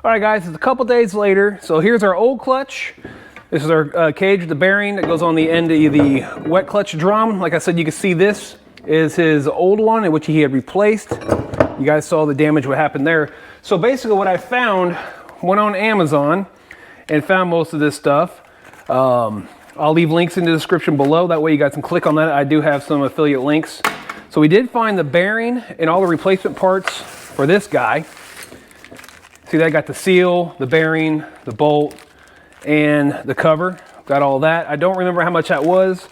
All right, guys, it's a couple days later. So here's our old clutch. This is our cage with the bearing that goes on the end of the wet clutch drum. Like I said, you can see this is his old one, in which he had replaced. You guys saw the damage, what happened there. So basically what I found, went on Amazon and found most of this stuff. I'll leave links in the description below. That way you guys can click on that. I do have some affiliate links. So we did find the bearing and all the replacement parts for this guy. See that? Got the seal, the bearing, the bolt, and the cover. Got all that. I don't remember how much that was.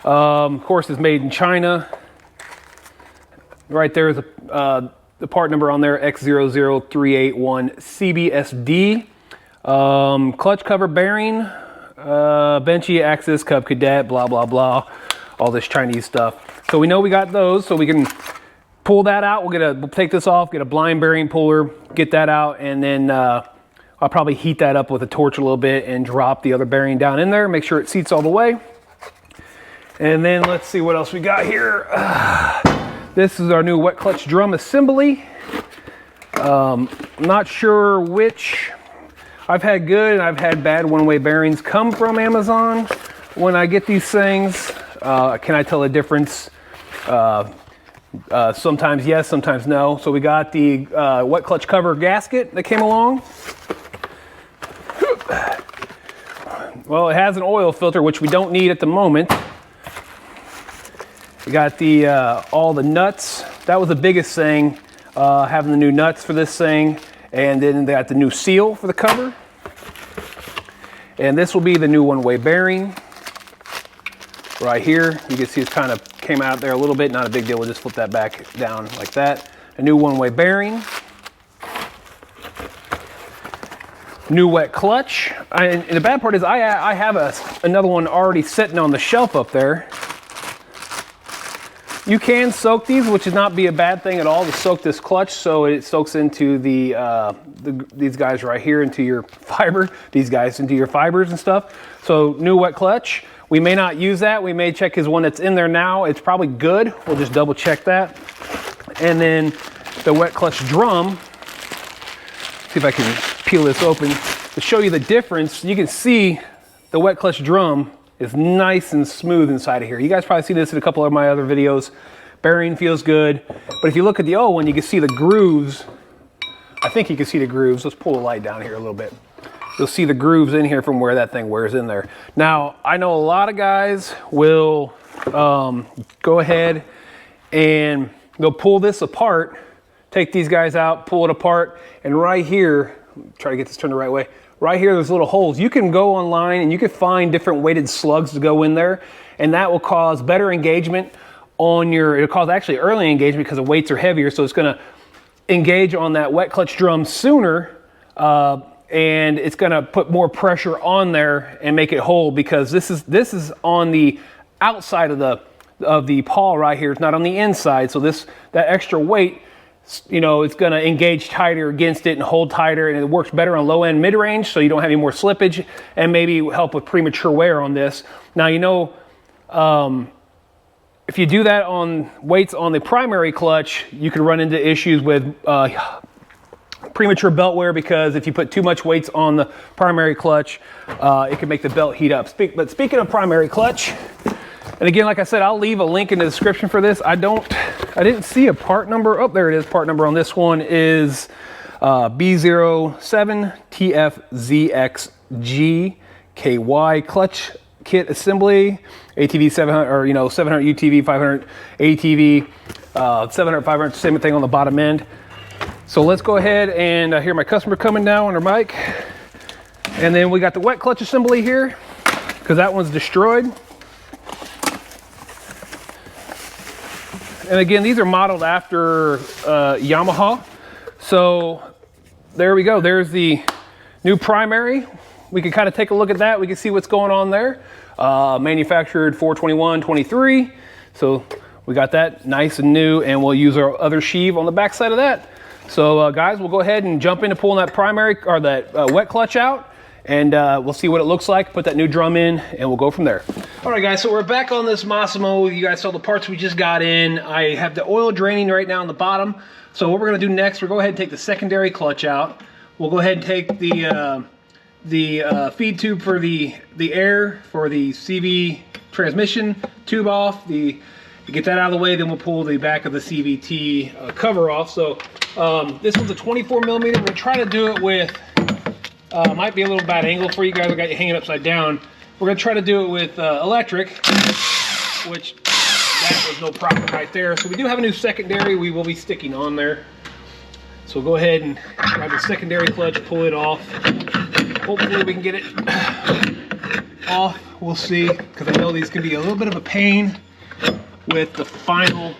Of course, it's made in China. Right there is the part number on there, X00381CBSD. Clutch cover bearing, Bennche, Axis, Cub Cadet, blah, blah, blah. All this Chinese stuff. So we know we got those, so we can pull that out. We'll take this off, get a blind bearing puller, get that out, and then I'll probably heat that up with a torch a little bit and drop the other bearing down in there, make sure it seats all the way. And then let's see what else we got here. This is our new wet clutch drum assembly. Not sure which. I've had good and I've had bad one-way bearings come from Amazon. When I get these things, can I tell the difference? Sometimes yes, sometimes no. So we got the wet clutch cover gasket that came along. Well, it has an oil filter, which we don't need at the moment. We got the all the nuts. That was the biggest thing, having the new nuts for this thing. And then they got the new seal for the cover. And this will be the new one-way bearing. Right here, you can see it's kind of came out there a little bit, not a big deal. We'll just flip that back down like that. A new one-way bearing. New wet clutch. And the bad part is I have another one already sitting on the shelf up there. You can soak these, which would not be a bad thing at all to soak this clutch, so it soaks into these guys right here, into your fiber, these guys into your fibers and stuff. So new wet clutch. We may not use that. We may check his one that's in there now. It's probably good. We'll just double check that. And then the wet clutch drum. See if I can peel this open to show you the difference. You can see the wet clutch drum is nice and smooth inside of here. You guys probably see this in a couple of my other videos. Bearing feels good. But if you look at the old one, you can see the grooves. I think you can see the grooves. Let's pull the light down here a little bit. You'll see the grooves in here from where that thing wears in there. Now, I know a lot of guys will go ahead and they'll pull this apart, take these guys out, pull it apart, and right here, try to get this turned the right way, right here there's little holes. You can go online and you can find different weighted slugs to go in there, and that will cause better engagement on your, it'll cause actually early engagement because the weights are heavier, so it's gonna engage on that wet clutch drum sooner, and it's gonna put more pressure on there and make it hold, because this is on the outside of the paw right here. It's not on the inside, so that extra weight, you know, it's gonna engage tighter against it and hold tighter, and it works better on low end mid-range, so you don't have any more slippage, and maybe help with premature wear on this. Now, you know, if you do that on weights on the primary clutch, you can run into issues with premature belt wear, because if you put too much weights on the primary clutch, it can make the belt heat up. But speaking of primary clutch, and again, like I said, I'll leave a link in the description for this. I didn't see a part number. Oh, there it is. Part number on this one is B07TFZXGKY clutch kit assembly. ATV 700, or 700 UTV, 500 ATV, 700, 500, same thing on the bottom end. So let's go ahead and hear my customer coming now on her mic. And then we got the wet clutch assembly here, because that one's destroyed. And again, these are modeled after Yamaha. So there we go. There's the new primary. We can kind of take a look at that. We can see what's going on there. Manufactured 4/21/23. So we got that nice and new, and we'll use our other sheave on the back side of that. So guys, we'll go ahead and jump into pulling that primary, or that wet clutch out, and we'll see what it looks like, put that new drum in, and we'll go from there. All right, guys, so we're back on this Massimo. You guys saw the parts we just got in. I have the oil draining right now on the bottom. So what we're gonna do next, we're go ahead and take the secondary clutch out. we'll go ahead and take the feed tube for the air for the CV transmission tube off. To get that out of the way, then we'll pull the back of the CVT cover off. So this one's a 24 millimeter. We're gonna try to do it with, might be a little bad angle for you guys. I got you hanging upside down. We're gonna try to do it with electric, which that was no problem right there. So we do have a new secondary we will be sticking on there. So we'll go ahead and grab the secondary clutch, pull it off. Hopefully we can get it off. We'll see, because I know these can be a little bit of a pain with the final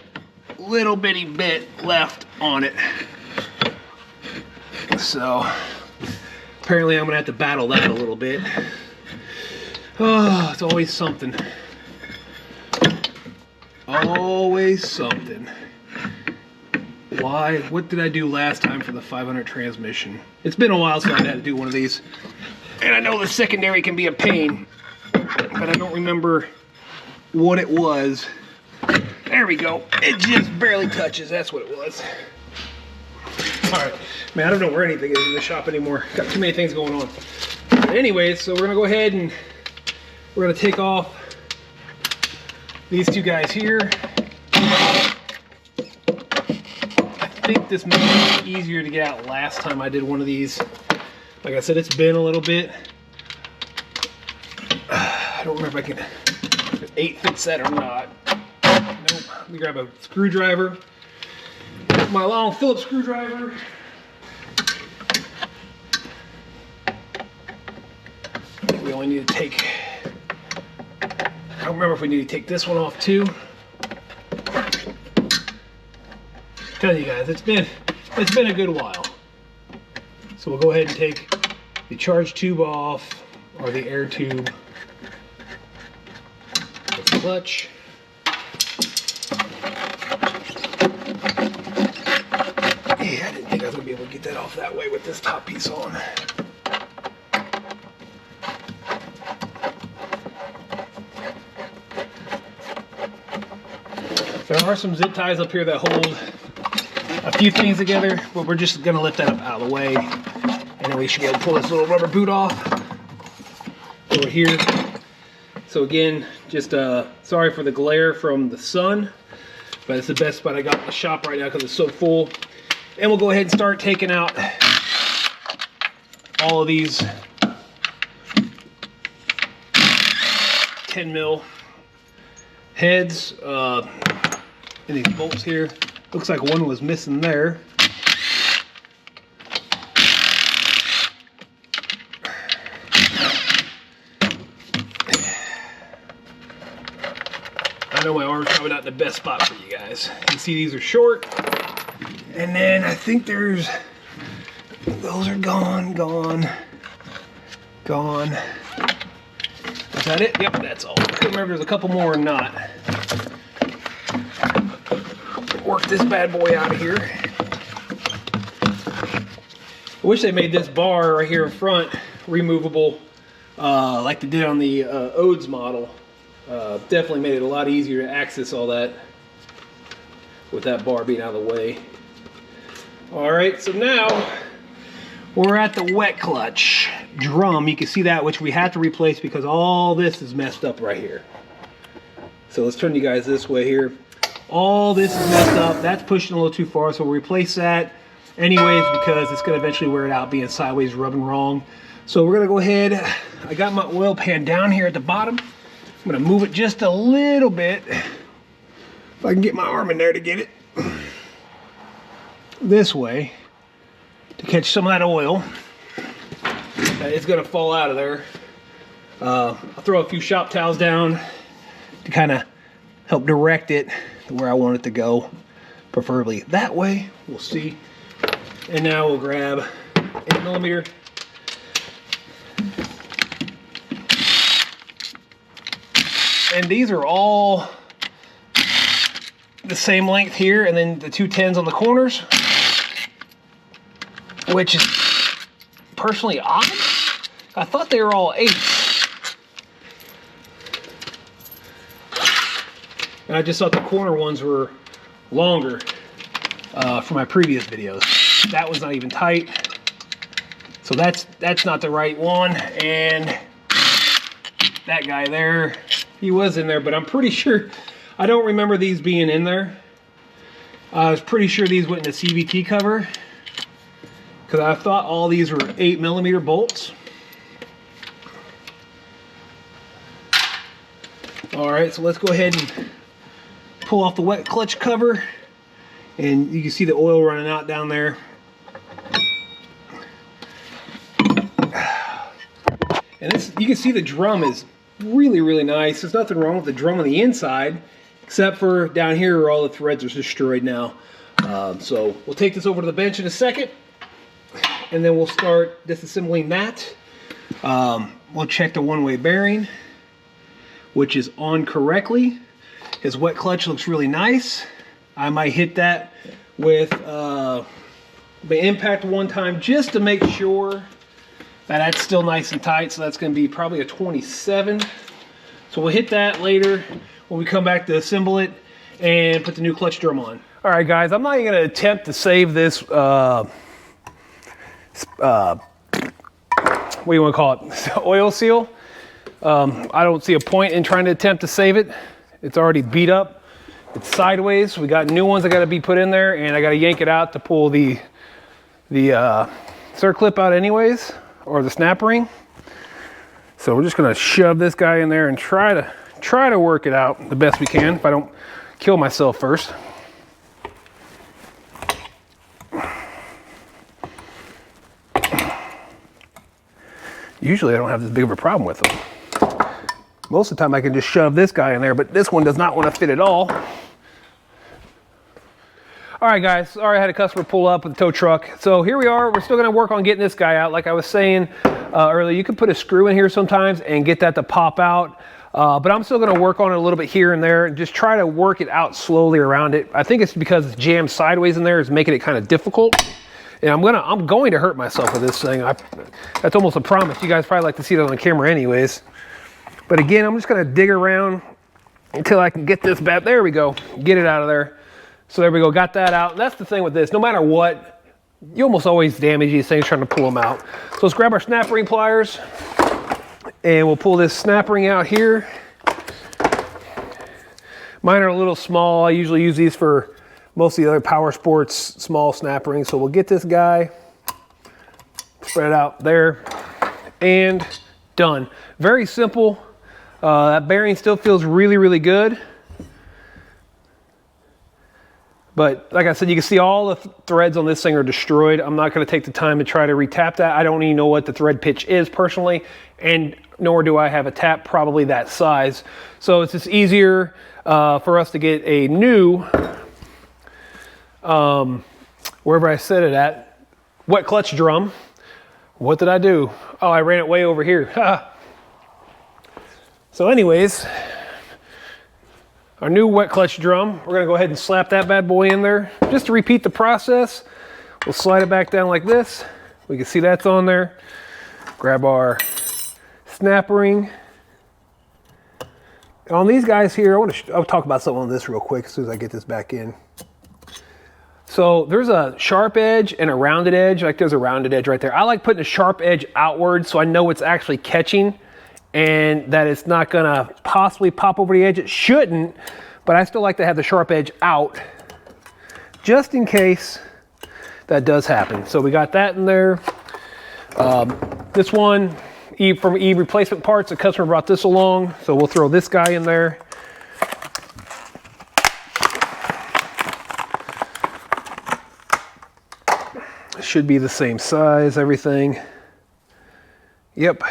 little bitty bit left on it. So apparently I'm gonna have to battle that a little bit. Oh, it's always something. Always something. Why? What did I do last time for the 500 transmission? It's been a while since I had to do one of these. And I know the secondary can be a pain, but I don't remember what it was. There we go. It just barely touches. That's what it was. Alright. Man, I don't know where anything is in the shop anymore. Got too many things going on. But anyways, so we're going to go ahead and we're going to take off these two guys here. I think this may be easier to get out last time I did one of these. Like I said, it's been a little bit. I don't remember if I can, if 8 fits that or not. Nope. Let me grab a screwdriver. My long Phillips screwdriver. I think we only need to take, I don't remember if we need to take this one off too. Tell you guys, it's been a good while. So we'll go ahead and take the charge tube off, or the air tube. The clutch. Yeah, I didn't think I was gonna be able to get that off that way with this top piece on. There are some zip ties up here that hold a few things together, but we're just gonna lift that up out of the way, and then we should be able to pull this little rubber boot off over here. So again, just sorry for the glare from the sun, but it's the best spot I got in the shop right now because it's so full. And we'll go ahead and start taking out all of these 10 mil heads and these bolts here. Looks like one was missing there. I know my arm's probably not the best spot for you guys. You can see these are short. And then I think those are gone. Is that it? Yep, that's all. I can't remember if there's a couple more or not. Work this bad boy out of here. I wish they made this bar right here in front removable like they did on the Odes model. Definitely made it a lot easier to access all that with that bar being out of the way. Alright, so now we're at the wet clutch drum. You can see that, which we had to replace because all this is messed up right here. So let's turn you guys this way here. All this is messed up. That's pushing a little too far, so we'll replace that anyways because it's going to eventually wear it out being sideways, rubbing wrong. So we're going to go ahead. I got my oil pan down here at the bottom. I'm going to move it just a little bit. If I can get my arm in there to get it this way to catch some of that oil. It's going to fall out of there. I'll throw a few shop towels down to kind of help direct it to where I want it to go, preferably that way. We'll see. And now we'll grab 8mm. And these are all the same length here, and then the 2 10s on the corners, which is personally odd. I thought they were all 8s. And I just thought the corner ones were longer for my previous videos. That one's not even tight. So that's not the right one. And that guy there, he was in there, but I'm pretty sure, I don't remember these being in there. I was pretty sure these went in the CVT cover, because I thought all these were 8mm bolts. All right, so let's go ahead and pull off the wet clutch cover, and you can see the oil running out down there. And this, you can see the drum is really, really nice. There's nothing wrong with the drum on the inside, except for down here where all the threads are destroyed now. So we'll take this over to the bench in a second, and then we'll start disassembling that. We'll check the one-way bearing, which is on correctly. His wet clutch looks really nice. I might hit that with the impact one time just to make sure that that's still nice and tight. So that's going to be probably a 27. So we'll hit that later when we come back to assemble it and put the new clutch drum on. All right, guys, I'm not even going to attempt to save this, what do you want to call it, oil seal. I don't see a point in trying to attempt to save it. It's already beat up. It's sideways. We got new ones that got to be put in there, and I got to yank it out to pull the circlip out anyways, or the snap ring. So we're just going to shove this guy in there and try to work it out the best we can if I don't kill myself first. Usually I don't have this big of a problem with them. Most of the time I can just shove this guy in there, but this one does not want to fit at all. All right, guys, sorry I had a customer pull up with a tow truck. So here we are. We're still going to work on getting this guy out. Like I was saying earlier, you can put a screw in here sometimes and get that to pop out. But I'm still going to work on it a little bit here and there and just try to work it out slowly around it. I think it's because it's jammed sideways in there is making it kind of difficult. And I'm going to hurt myself with this thing. That's almost a promise. You guys probably like to see that on camera anyways. But again, I'm just going to dig around until I can get this back. There we go. Get it out of there. So there we go. Got that out. And that's the thing with this. No matter what, you almost always damage these things trying to pull them out. So let's grab our snap ring pliers and we'll pull this snap ring out here. Mine are a little small. I usually use these for most of the other power sports small snap rings. So we'll get this guy, spread it out there, and done. Very simple. That bearing still feels really, really good. But like I said, you can see all the threads on this thing are destroyed. I'm not going to take the time to try to retap that. I don't even know what the thread pitch is personally, and nor do I have a tap probably that size. So it's just easier for us to get a new, wherever I set it at, wet clutch drum. What did I do? Oh, I ran it way over here. So anyways, our new wet clutch drum, we're gonna go ahead and slap that bad boy in there. Just to repeat the process, we'll slide it back down like this. We can see that's on there. Grab our snap ring. On these guys here, I'll talk about something on this real quick as soon as I get this back in. So there's a sharp edge and a rounded edge. Like there's a rounded edge right there. I like putting a sharp edge outward so I know it's actually catching and that it's not gonna possibly pop over the edge. It shouldn't, but I still like to have the sharp edge out just in case that does happen. So we got that in there. This one from E Replacement Parts, the customer brought this along, so we'll throw this guy in there. Should be the same size, everything. Yep.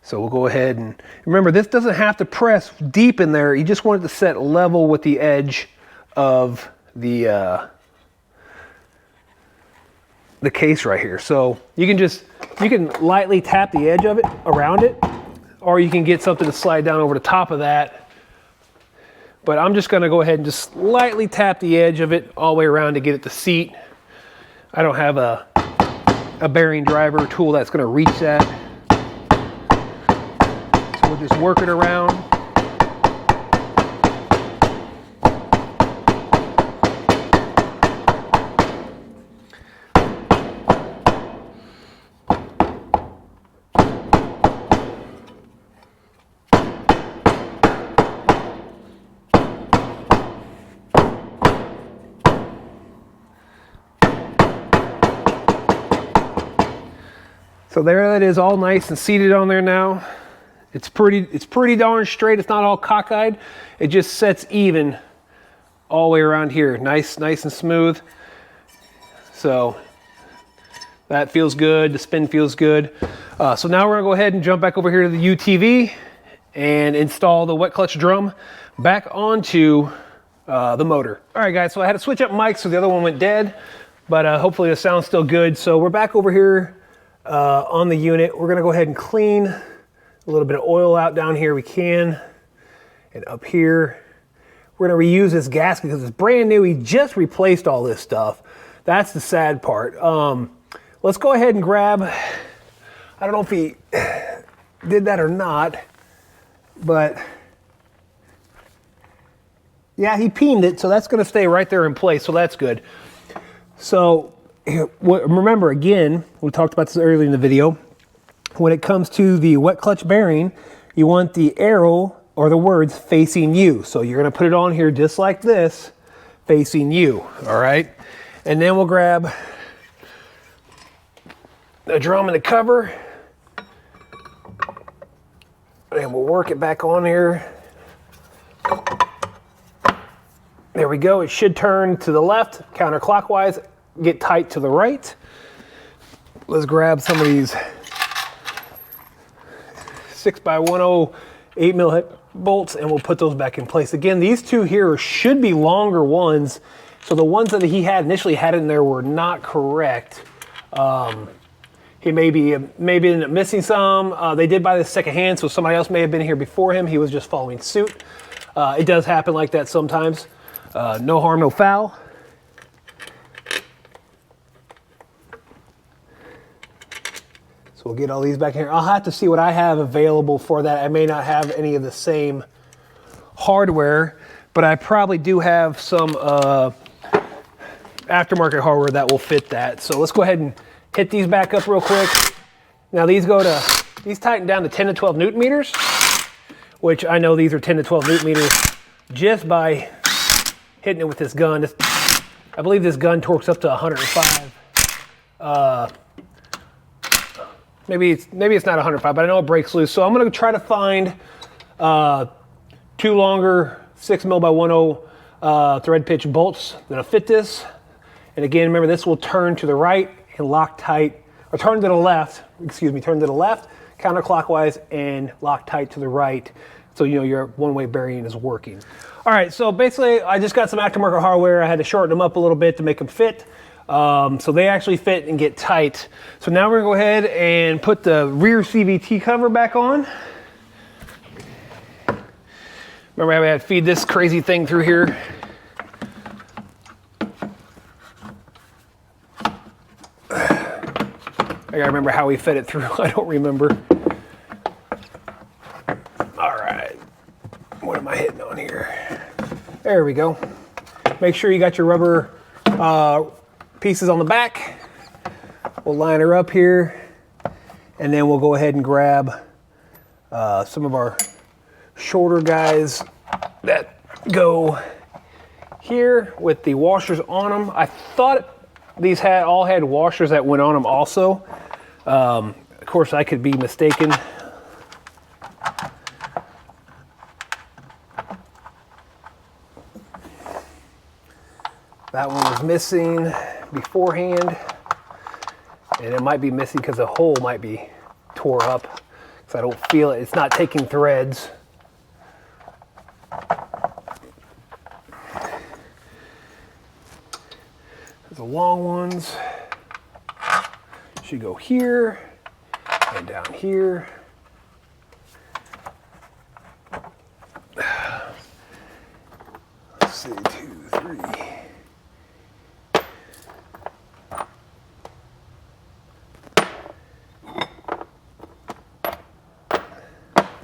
So we'll go ahead and remember, this doesn't have to press deep in there. You just want it to set level with the edge of the case right here. So you can lightly tap the edge of it around it, or you can get something to slide down over the top of that. But I'm just going to go ahead and just lightly tap the edge of it all the way around to get it to seat. I don't have a bearing driver tool that's going to reach that. So we'll just work it around. So there that is, all nice and seated on there now. It's pretty darn straight. It's not all cockeyed. It just sets even all the way around here. Nice and smooth. So that feels good. The spin feels good. So now we're gonna go ahead and jump back over here to the UTV and install the wet clutch drum back onto the motor. All right, guys, so I had to switch up mics so the other one went dead, but hopefully the sound's still good. So we're back over here on the unit. We're gonna go ahead and clean a little bit of oil out down here we can, and up here. We're gonna reuse this gasket because it's brand new. He just replaced all this stuff. That's the sad part. Let's go ahead and grab, I don't know if he did that or not, but yeah, he peened it, so that's gonna stay right there in place, so that's good. So remember, again, we talked about this earlier in the video, when it comes to the wet clutch bearing, you want the arrow or the words facing you. So you're gonna put it on here just like this, facing you, all right? And then we'll grab the drum and the cover, and we'll work it back on here. There we go. It should turn to the left, counterclockwise, get tight to the right. Let's grab some of these 6x10 8mm bolts, and we'll put those back in place. Again, these two here should be longer ones. So the ones that he had initially had in there were not correct. He maybe ended up missing some. They did buy this secondhand, so somebody else may have been here before him. He was just following suit. It does happen like that sometimes. No harm, no foul. So we'll get all these back here. I'll have to see what I have available for that. I may not have any of the same hardware, but I probably do have some aftermarket hardware that will fit that. So let's go ahead and hit these back up real quick. Now these tighten down to 10 to 12 Newton meters, which I know these are 10 to 12 Newton meters just by hitting it with this gun. I believe this gun torques up to 105. Maybe it's not 105, but I know it breaks loose. So I'm gonna try to find two longer 6mm by 10 thread pitch bolts that'll fit this. And again, remember, this will turn to the right and lock tight, or turn to the left, turn to the left, counterclockwise, and lock tight to the right. So you know your one-way bearing is working. All right, so basically I just got some aftermarket hardware. I had to shorten them up a little bit to make them fit. So they actually fit and get tight. So now we're gonna go ahead and put the rear CVT cover back on. Remember how we had to feed this crazy thing through here? I gotta remember how we fed it through. I don't remember. All right, what am I hitting on here? There we go. Make sure you got your rubber pieces on the back. We'll line her up here, and then we'll go ahead and grab some of our shorter guys that go here with the washers on them. I thought these all had washers that went on them also. Of course, I could be mistaken. That one was missing beforehand, and it might be missing because the hole might be tore up because I don't feel it. It's not taking threads. The long ones should go here and down here. Let's see, 2, 3.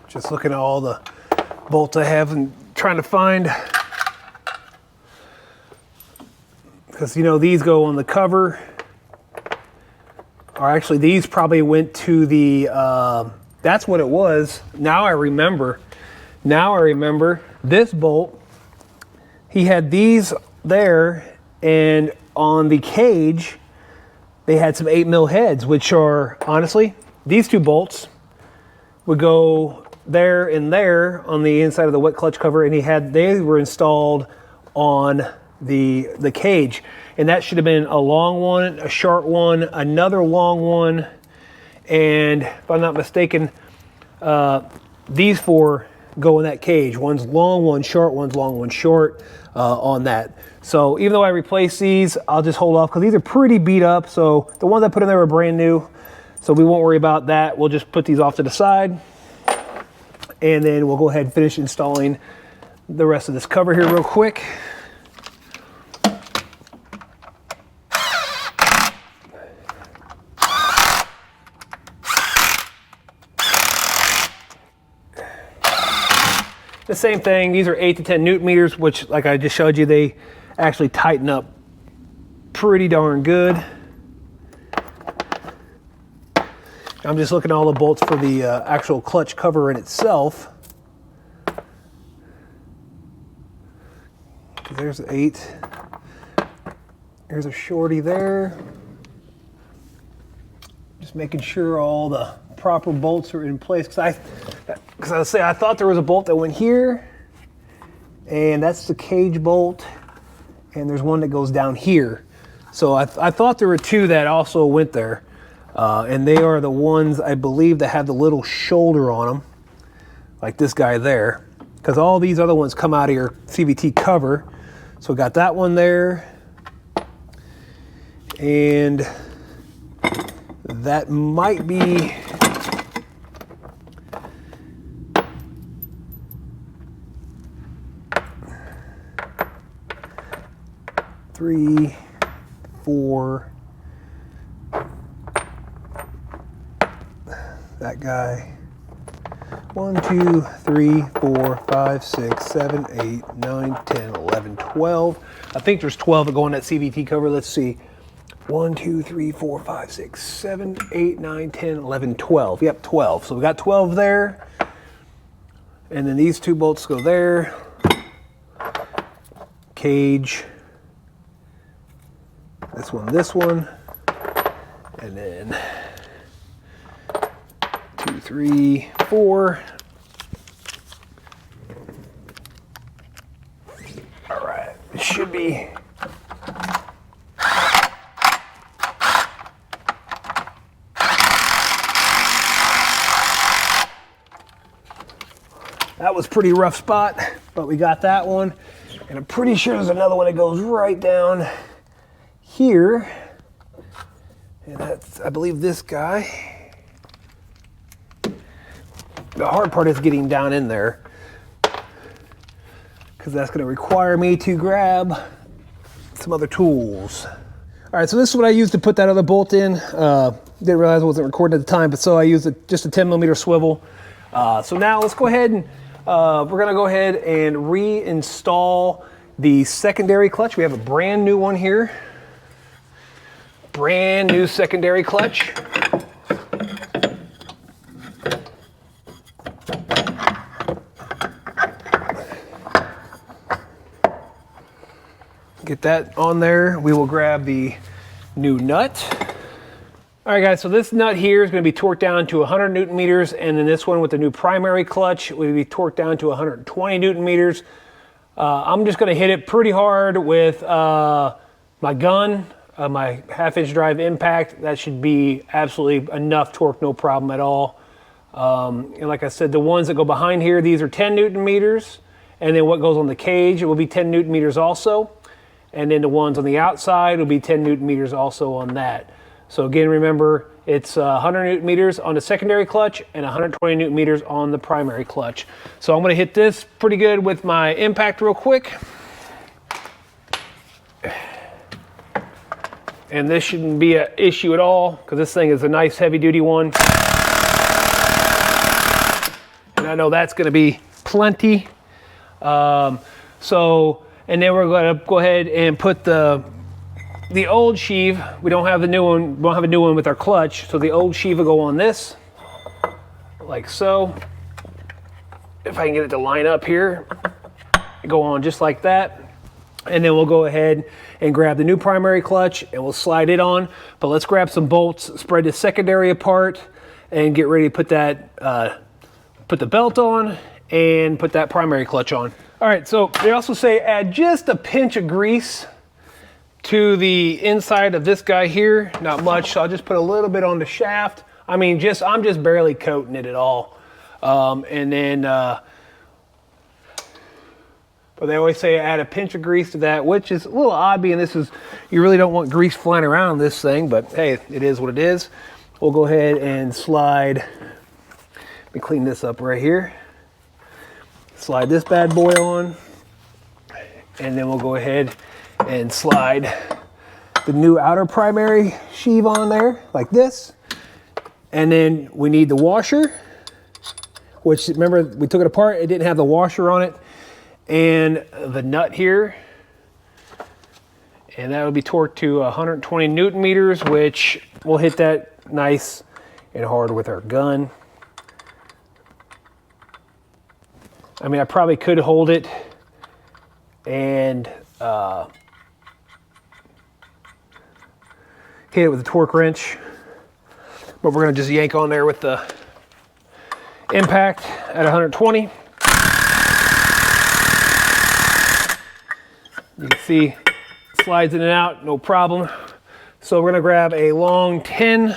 Just looking at all the bolts I have and trying to find, because you know these go on the cover, or actually these probably went to the that's what it was. Now I remember this bolt, he had these there, and on the cage they had some 8mm heads, which are, honestly, these two bolts would go there and there on the inside of the wet clutch cover, and they were installed on the cage, and that should have been a long one, a short one, another long one, and if I'm not mistaken, these four go in that cage. One's long, one's short, one's long, one's short on that. So even though I replaced these, I'll just hold off because these are pretty beat up. So the ones I put in there were brand new, so we won't worry about that. We'll just put these off to the side, and then we'll go ahead and finish installing the rest of this cover here real quick. The same thing, these are 8 to 10 Newton meters, which, like I just showed you, they actually tighten up pretty darn good. I'm just looking at all the bolts for the actual clutch cover in itself. There's 8. There's a shorty there. Just making sure all the proper bolts are in place, because I thought there was a bolt that went here, and that's the cage bolt, and there's one that goes down here. So I thought there were two that also went there, and they are the ones, I believe, that have the little shoulder on them, like this guy there, because all these other ones come out of your CVT cover. So we got that one there, and that might be 3, 4, that guy, 1, 2, 3, 4, 5, 6, 7, 8, 9, 10, 11, 12. I think there's 12 that go on that CVT cover. Let's see. 1, 2, 3, 4, 5, 6, 7, 8, 9, 10, 11, 12. Yep, 12. So we got 12 there. And then these two bolts go there. Cage. This one. And then 2, 3, 4. All right, it should be. That was a pretty rough spot, but we got that one. And I'm pretty sure there's another one that goes right down here. And that's, I believe, this guy. The hard part is getting down in there, because that's going to require me to grab some other tools. All right, so this is what I used to put that other bolt in. Didn't realize I wasn't recording at the time, but so I used just a 10mm swivel. So now let's go ahead and we're gonna go ahead and reinstall the secondary clutch. We have a brand new one here. Brand new secondary clutch. Get that on there. We will grab the new nut. All right, guys, so this nut here is going to be torqued down to 100 Newton meters, and then this one with the new primary clutch will be torqued down to 120 Newton meters. I'm just going to hit it pretty hard with my gun, my half-inch drive impact. That should be absolutely enough torque, no problem at all. And like I said, the ones that go behind here, these are 10 Newton meters, and then what goes on the cage, it will be 10 Newton meters also. And then the ones on the outside will be 10 Newton meters also on that. So again, remember, it's 100 Newton meters on the secondary clutch and 120 Newton meters on the primary clutch. So I'm going to hit this pretty good with my impact real quick. And this shouldn't be an issue at all, because this thing is a nice heavy duty one. And I know that's going to be plenty. And then we're going to go ahead and put the old sheave. We don't have the new one. We don't have a new one with our clutch. So the old sheave will go on this, like so. If I can get it to line up here, go on just like that. And then we'll go ahead and grab the new primary clutch and we'll slide it on. But let's grab some bolts, spread the secondary apart, and get ready to put that, put the belt on and put that primary clutch on. All right, so they also say add just a pinch of grease to the inside of this guy here. Not much, so I'll just put a little bit on the shaft. I mean, I'm just barely coating it at all. And then, but they always say add a pinch of grease to that, which is a little odd being this is, you really don't want grease flying around on this thing, but hey, it is what it is. We'll go ahead and slide, let me clean this up right here. Slide this bad boy on, and then we'll go ahead and slide the new outer primary sheave on there, like this. And then we need the washer, which remember we took it apart, it didn't have the washer on it. And the nut here, and that will be torqued to 120 Newton meters, which we'll hit that nice and hard with our gun. I mean, I probably could hold it and hit it with a torque wrench, but we're gonna just yank on there with the impact at 120. You can see it slides in and out, no problem. So we're gonna grab a long 10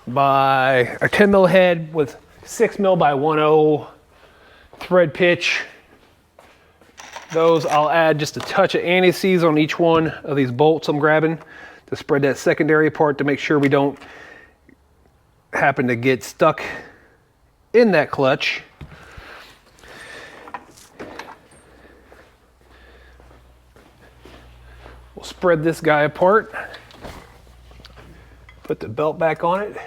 mil head with 6 mil by 1/0 thread pitch. Those I'll add just a touch of anti-seize on each one of these bolts I'm grabbing to spread that secondary apart to make sure we don't happen to get stuck in that clutch. We'll spread this guy apart, put the belt back on it.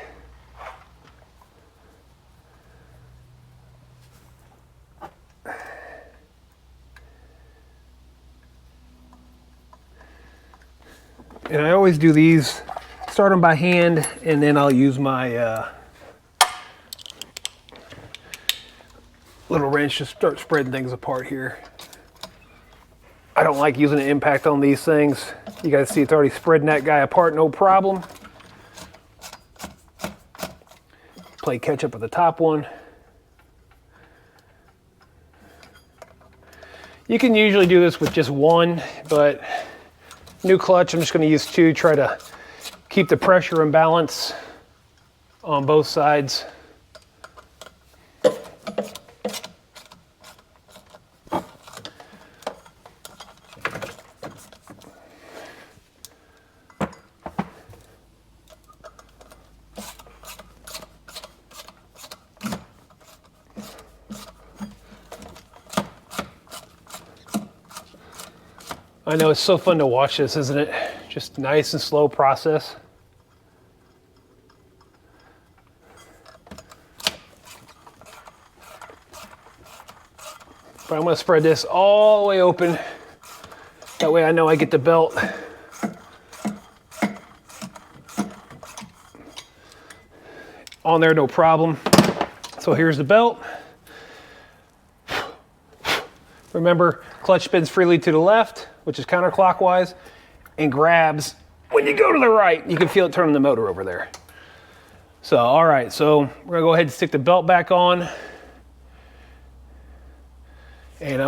And I always do these, start them by hand, and then I'll use my little wrench to start spreading things apart here. I don't like using an impact on these things. You guys see it's already spreading that guy apart, no problem. Play catch up with the top one. You can usually do this with just one, but new clutch, I'm just gonna use two, try to keep the pressure and balance on both sides. I know it's so fun to watch this, isn't it? Just nice and slow process. But I'm going to spread this all the way open. That way I know I get the belt on there, no problem. So here's the belt. Remember, clutch spins freely to the left, which is counterclockwise, and grabs when you go to the right. You can feel it turning the motor over there. So, all right, so we're gonna go ahead and stick the belt back on. And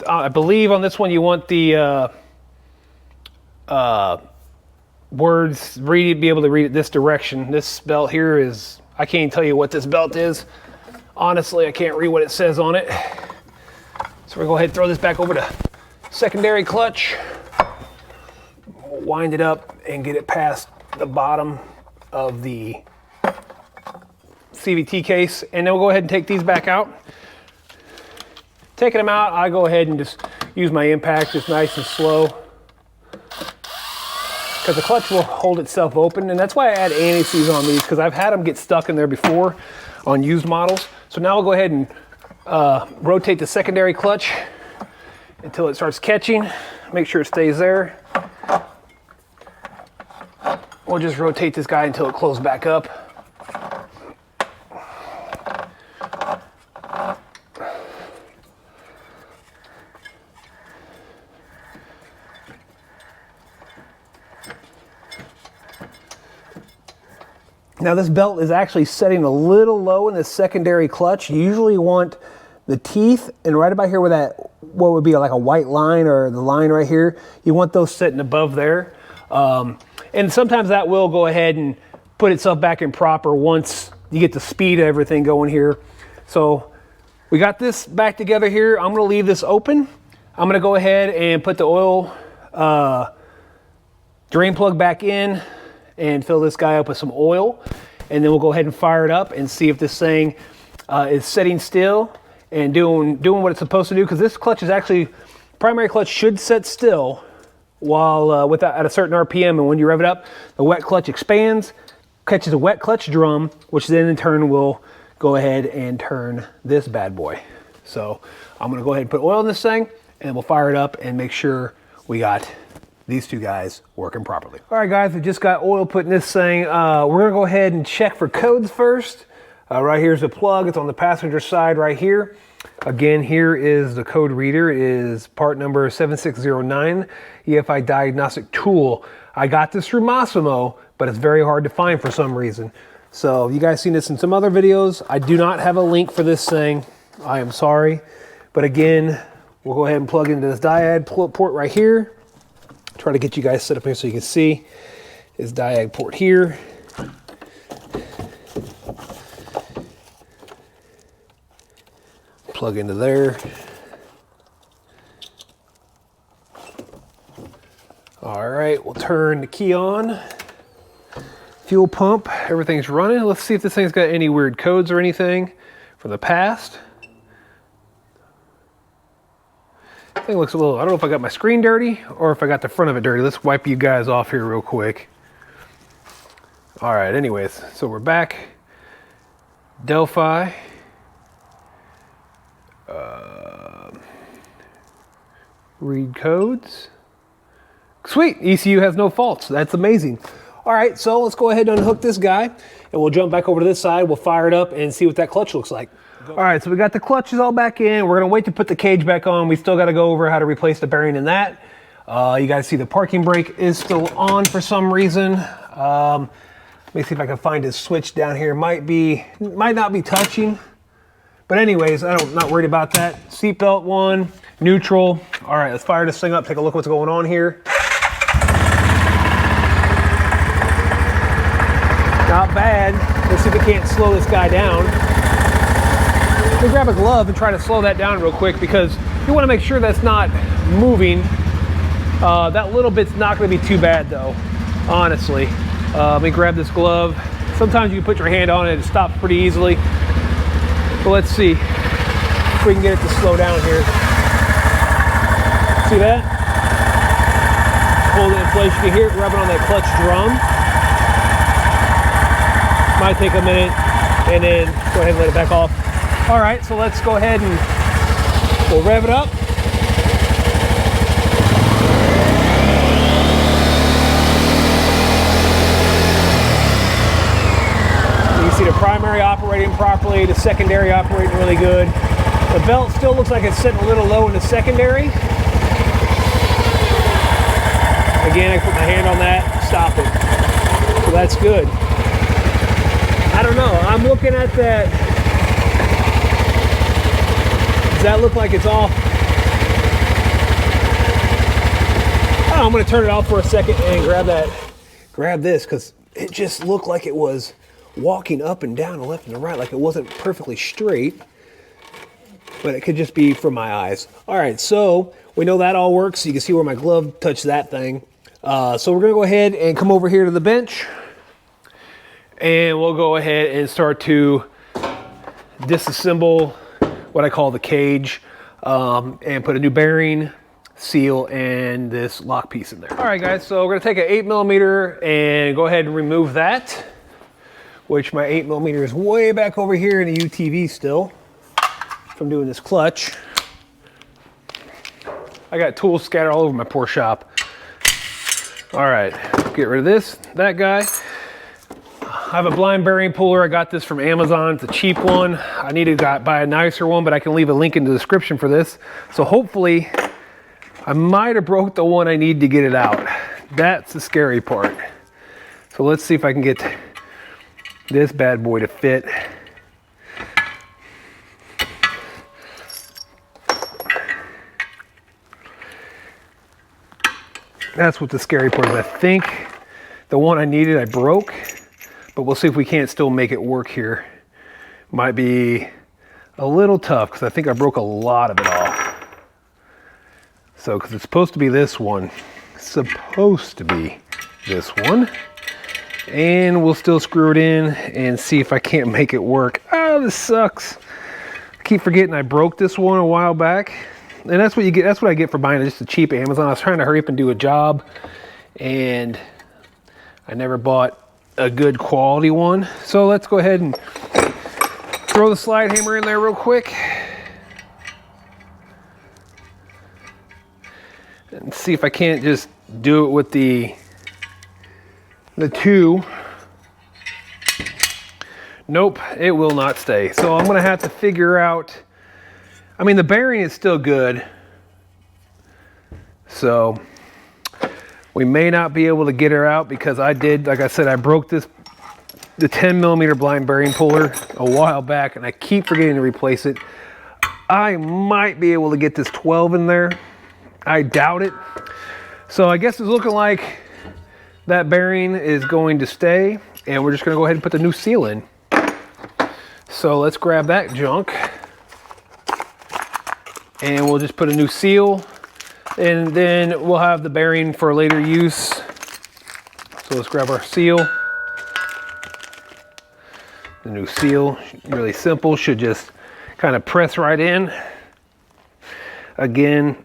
I believe on this one you want the words, be able to read it this direction. This belt here is, I can't even tell you what this belt is. Honestly, I can't read what it says on it. So we're gonna go ahead and throw this back over to secondary clutch. Wind it up and get it past the bottom of the CVT case. And then we'll go ahead and take these back out. Taking them out, I go ahead and just use my impact just nice and slow, because the clutch will hold itself open. And that's why I add anti-seize on these, because I've had them get stuck in there before on used models. So now we'll go ahead and rotate the secondary clutch until it starts catching. Make sure it stays there. We'll just rotate this guy until it closes back up. Now this belt is actually setting a little low in the secondary clutch. You usually want the teeth, and right about here where that, what would be like a white line or the line right here, you want those sitting above there. And sometimes that will go ahead and put itself back in proper once you get the speed of everything going here. So we got this back together here. I'm gonna leave this open. I'm gonna go ahead and put the oil drain plug back in and fill this guy up with some oil, and then we'll go ahead and fire it up and see if this thing is setting still and doing what it's supposed to do, because this clutch is actually, primary clutch should set still while at a certain RPM, and when you rev it up, the wet clutch expands, catches a wet clutch drum, which then in turn will go ahead and turn this bad boy. So I'm gonna go ahead and put oil in this thing, and we'll fire it up and make sure we got these two guys working properly. All right, guys, we just got oil put in this thing. We're gonna go ahead and check for codes first. Right here's the plug. It's on the passenger side right here. Again, here is the code reader. It is part number 7609, EFI diagnostic tool. I got this through Massimo, but it's very hard to find for some reason. So you guys seen this in some other videos. I do not have a link for this thing. I am sorry. But again, we'll go ahead and plug into this diode port right here. Try to get you guys set up here so you can see this diode port here. Plug into there. All right, we'll turn the key on. Fuel pump, everything's running. Let's see if this thing's got any weird codes or anything from the past. Thing looks a little, I don't know if I got my screen dirty or if I got the front of it dirty. Let's wipe you guys off here real quick. All right, anyways, so we're back. Delphi. Read codes. Sweet, ECU has no faults. That's amazing. All right, so let's go ahead and unhook this guy, and we'll jump back over to this side. We'll fire it up and see what that clutch looks like. All right, so we got the clutches all back in. We're gonna wait to put the cage back on. We still gotta go over how to replace the bearing in that. You guys see the parking brake is still on for some reason. Let me see if I can find his switch down here. Might not be touching. But anyways, I'm not worried about that. Seatbelt one, neutral. All right, let's fire this thing up, take a look what's going on here. Not bad. Let's see if we can't slow this guy down. We'll grab a glove and try to slow that down real quick, because you want to make sure that's not moving. That little bit's not going to be too bad though, honestly. Let me grab this glove. Sometimes you can put your hand on it, it stops pretty easily. But let's see if we can get it to slow down here. See that? Hold it in place. You can hear it rubbing on that clutch drum. Might take a minute, and then go ahead and let it back off. All right, so let's go ahead and we'll rev it up. You can see the primary operating properly, the secondary operating really good. The belt still looks like it's sitting a little low in the secondary. Again, I put my hand on that, stop it. So that's good. I don't know, I'm looking at that. Does that look like it's off? Oh, I'm gonna turn it off for a second and grab this, because it just looked like it was walking up and down and left and right, like it wasn't perfectly straight, but it could just be from my eyes. All right, so we know that all works. You can see where my glove touched that thing. So we're gonna go ahead and come over here to the bench, and we'll go ahead and start to disassemble what I call the cage, and put a new bearing, seal, and this lock piece in there. All right, guys, so we're gonna take an 8mm and go ahead and remove that, which my 8mm is way back over here in the UTV still from doing this clutch. I got tools scattered all over my poor shop. All right, get rid of this, that guy. I have a blind bearing puller. I got this from Amazon. It's a cheap one. I need to buy a nicer one, but I can leave a link in the description for this. So hopefully, I might have broke the one I need to get it out. That's the scary part. So let's see if I can get this bad boy to fit. That's what the scary part is. I think the one I needed I broke, but we'll see if we can't still make it work here. Might be a little tough because I think I broke a lot of it off. So, because it's supposed to be this one. Supposed to be this one. And we'll still screw it in and see if I can't make it work. Oh, this sucks. I keep forgetting I broke this one a while back. And that's what you get. That's what I get for buying just a cheap Amazon. I was trying to hurry up and do a job, and I never bought a good quality one. So let's go ahead and throw the slide hammer in there real quick and see if I can't just do it with the two. Nope, it will not stay. So I'm gonna have to figure out. I mean, the bearing is still good, so we may not be able to get her out because I did, like I said, I broke the 10mm blind bearing puller a while back, and I keep forgetting to replace it. I might be able to get this 12 in there. I doubt it. So I guess it's looking like that bearing is going to stay, and we're just going to go ahead and put the new seal in. So let's grab that junk. And we'll just put a new seal, and then we'll have the bearing for later use. So let's grab our seal. The new seal, really simple, should just kind of press right in. Again,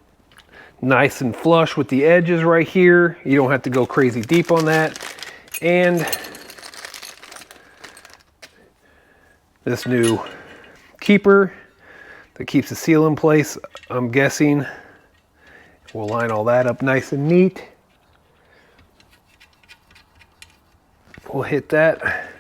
nice and flush with the edges right here. You don't have to go crazy deep on that. And this new keeper that keeps the seal in place, I'm guessing. We'll line all that up nice and neat. We'll hit that.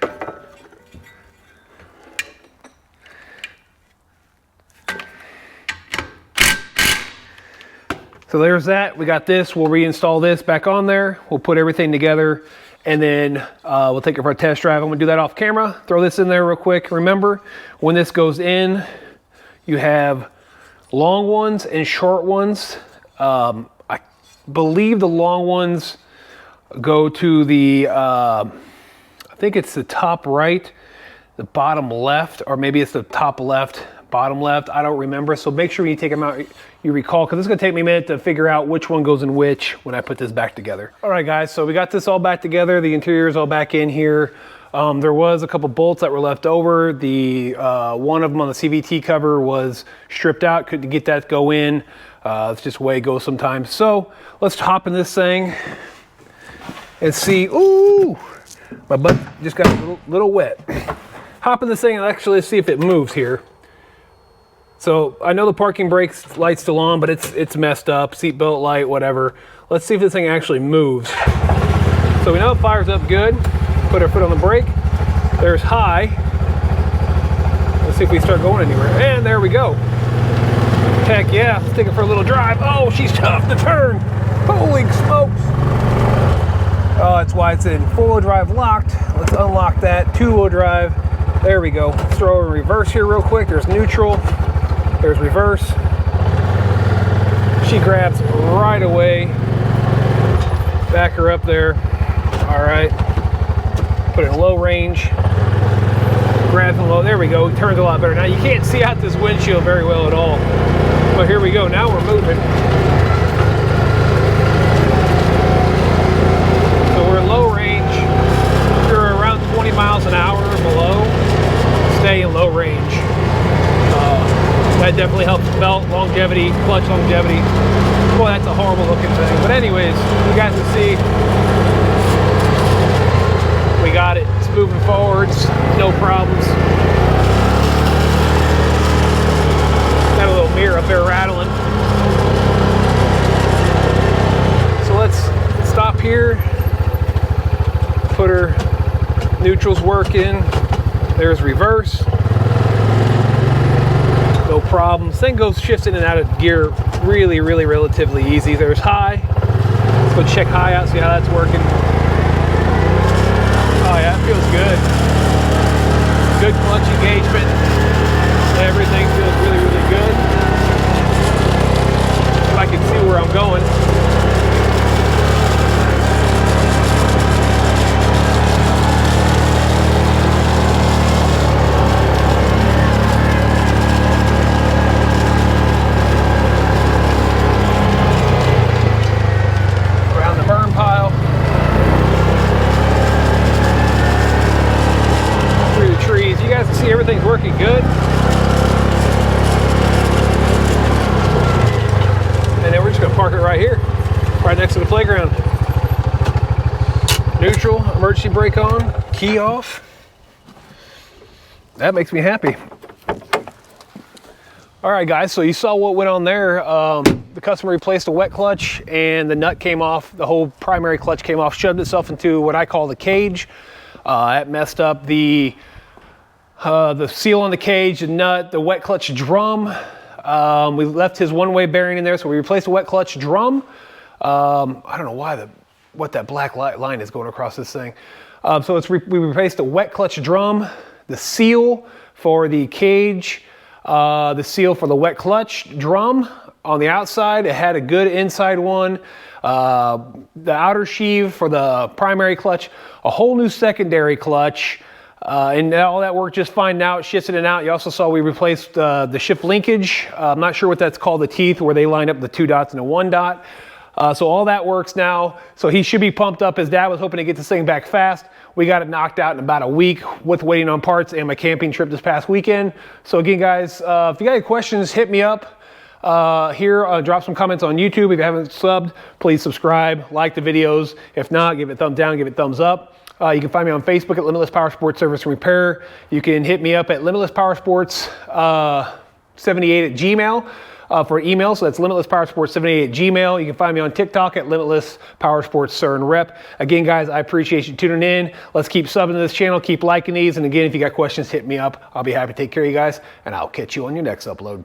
So there's that. We got this. We'll reinstall this back on there. We'll put everything together, and then we'll take it for a test drive. I'm gonna do that off camera. Throw this in there real quick. Remember, when this goes in, you have long ones and short ones. I believe the long ones go to the, I think it's the top right, the bottom left, or maybe it's the top left, bottom left. I don't remember. So make sure when you take them out, you recall, because it's going to take me a minute to figure out which one goes in which when I put this back together. All right, guys, so we got this all back together. The interior is all back in here. There was a couple bolts that were left over. The one of them on the CVT cover was stripped out. Couldn't get that to go in. It's just the way it goes sometimes. So let's hop in this thing and see. Ooh, my butt just got a little wet. Hop in this thing and actually see if it moves here. So I know the parking brakes light's still on, but it's messed up. Seatbelt light, whatever. Let's see if this thing actually moves. So we know it fires up good. Put our foot on the brake. There's high. Let's see if we start going anywhere. And there we go. Heck yeah, let's take it for a little drive. Oh, she's tough to turn. Holy smokes. Oh, that's why it's in 4-wheel drive locked. Let's unlock that. 2-wheel drive. There we go. Let's throw a reverse here real quick. There's neutral. There's reverse. She grabs right away. Back her up there. All right. Put it in low range. Grabs in low. There we go. Turns a lot better. Now you can't see out this windshield very well at all. But here we go. Now we're moving. So we're in low range. If you're around 20 miles an hour or below, stay in low range. That definitely helps belt longevity, clutch longevity. Boy, that's a horrible looking thing. But anyways, you guys can see we got it. It's moving forwards, no problems. Got a little mirror up there rattling. So let's stop here. Put her neutrals working. There's reverse. No problems. Thing shifts in and out of gear really, really relatively easy. There's high. Let's go check high out, see how that's working. Oh yeah, it feels good. clutch engagement. Everything feels really, really good. If I can see where I'm going. Around the burn pile. Through the trees. You guys can see everything's working good. And then we're just going to park it right here, right next to the playground. Neutral, emergency brake on, key off. That makes me happy. All right, guys, so you saw what went on there. The customer replaced a wet clutch and the nut came off. The whole primary clutch came off, shoved itself into what I call the cage. It messed up the seal on the cage, the nut, the wet clutch drum. We left his one-way bearing in there, so we replaced the wet clutch drum. I don't know what that black line is going across this thing. So we replaced the wet clutch drum, the seal for the cage, the seal for the wet clutch drum on the outside. It had a good inside one. The outer sheave for the primary clutch, a whole new secondary clutch. And all that worked just fine. Now it shifts in and out. You also saw we replaced the shift linkage. I'm not sure what that's called, the teeth where they line up the 2 dots and a 1 dot. So all that works now. So he should be pumped up. His dad was hoping to get this thing back fast. We got it knocked out in about a week with waiting on parts and my camping trip this past weekend. So again, guys, if you got any questions, hit me up here. Drop some comments on YouTube. If you haven't subbed, please subscribe, like the videos. If not, give it a thumbs down, give it a thumbs up. You can find me on Facebook at Limitless Power Sports Service and Repair. You can hit me up at Limitless Power Sports 78 at Gmail for email. So that's Limitless Power Sports 78 at Gmail. You can find me on TikTok at Limitless Power Sports Sir and Rep. Again, guys, I appreciate you tuning in. Let's keep subbing to this channel, keep liking these. And again, if you got questions, hit me up. I'll be happy to take care of you guys, and I'll catch you on your next upload.